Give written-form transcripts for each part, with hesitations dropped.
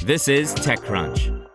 This is TechCrunch.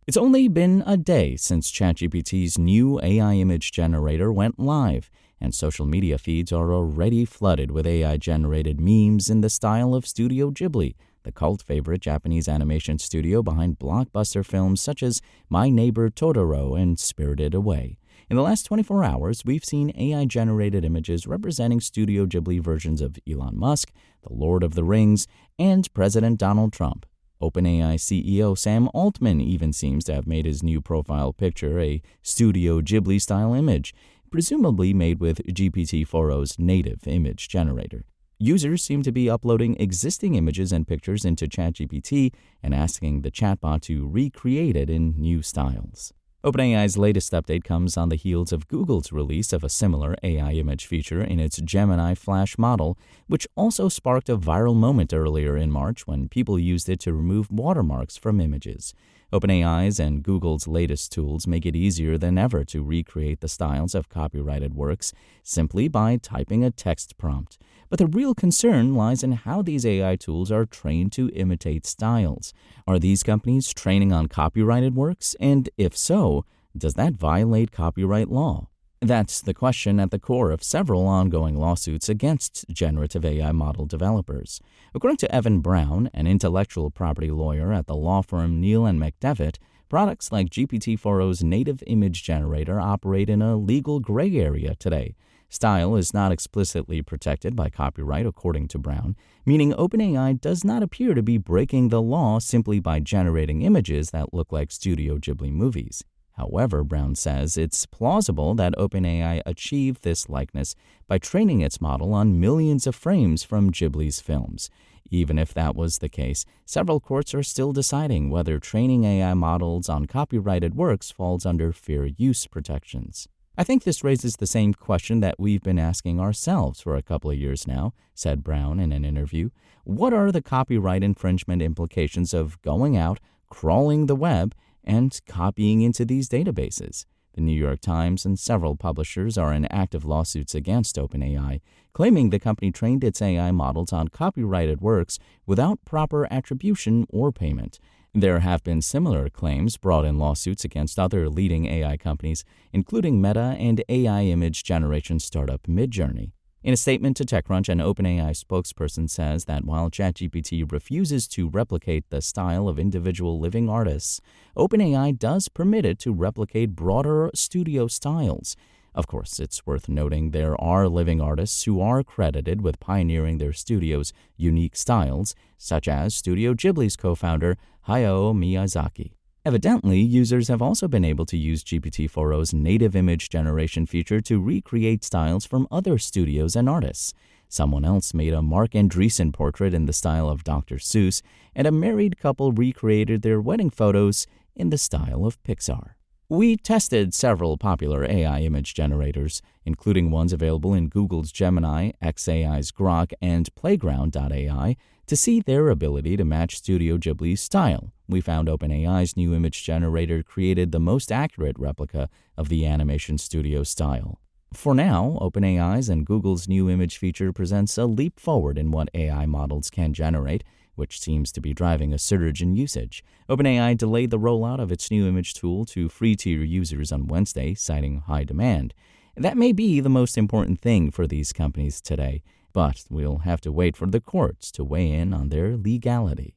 It's only been a day since ChatGPT's new AI image generator went live, and social media feeds are already flooded with AI-generated memes in the style of Studio Ghibli, the cult favorite Japanese animation studio behind blockbuster films such as My Neighbor Totoro and Spirited Away. In the last 24 hours, we've seen AI-generated images representing Studio Ghibli versions of Elon Musk, The Lord of the Rings, and President Donald Trump. OpenAI CEO Sam Altman even seems to have made his new profile picture a Studio Ghibli-style image, presumably made with GPT-4o's native image generator. Users seem to be uploading existing images and pictures into ChatGPT and asking the chatbot to recreate it in new styles. OpenAI's latest update comes on the heels of Google's release of a similar AI image feature in its Gemini Flash model, which also sparked a viral moment earlier in March when people used it to remove watermarks from images. OpenAI's and Google's latest tools make it easier than ever to recreate the styles of copyrighted works simply by typing a text prompt. But the real concern lies in how these AI tools are trained to imitate styles. Are these companies training on copyrighted works? And if so, does that violate copyright law? That's the question at the core of several ongoing lawsuits against generative AI model developers. According to Evan Brown, an intellectual property lawyer at the law firm Neal & McDevitt, products like GPT-4o's native image generator operate in a legal gray area today. Style is not explicitly protected by copyright, according to Brown, meaning OpenAI does not appear to be breaking the law simply by generating images that look like Studio Ghibli movies. However, Brown says it's plausible that OpenAI achieved this likeness by training its model on millions of frames from Ghibli's films. Even if that was the case, several courts are still deciding whether training AI models on copyrighted works falls under fair use protections. I think this raises the same question that we've been asking ourselves for a couple of years now, said Brown in an interview. What are the copyright infringement implications of going out, crawling the web, and copying into these databases? The New York Times and several publishers are in active lawsuits against OpenAI, claiming the company trained its AI models on copyrighted works without proper attribution or payment. There have been similar claims brought in lawsuits against other leading AI companies, including Meta and AI image generation startup Midjourney. In a statement to TechCrunch, an OpenAI spokesperson says that while ChatGPT refuses to replicate the style of individual living artists, OpenAI does permit it to replicate broader studio styles. Of course, it's worth noting there are living artists who are credited with pioneering their studio's unique styles, such as Studio Ghibli's co-founder Hayao Miyazaki. Evidently, users have also been able to use GPT-4o's native image generation feature to recreate styles from other studios and artists. Someone else made a Mark Andreessen portrait in the style of Dr. Seuss, and a married couple recreated their wedding photos in the style of Pixar. We tested several popular AI image generators, including ones available in Google's Gemini, xAI's Grok, and Playground.ai, to see their ability to match Studio Ghibli's style. We found OpenAI's new image generator created the most accurate replica of the animation studio style. For now, OpenAI's and Google's new image feature presents a leap forward in what AI models can generate, which seems to be driving a surge in usage. OpenAI delayed the rollout of its new image tool to free-tier users on Wednesday, citing high demand. That may be the most important thing for these companies today, but we'll have to wait for the courts to weigh in on their legality.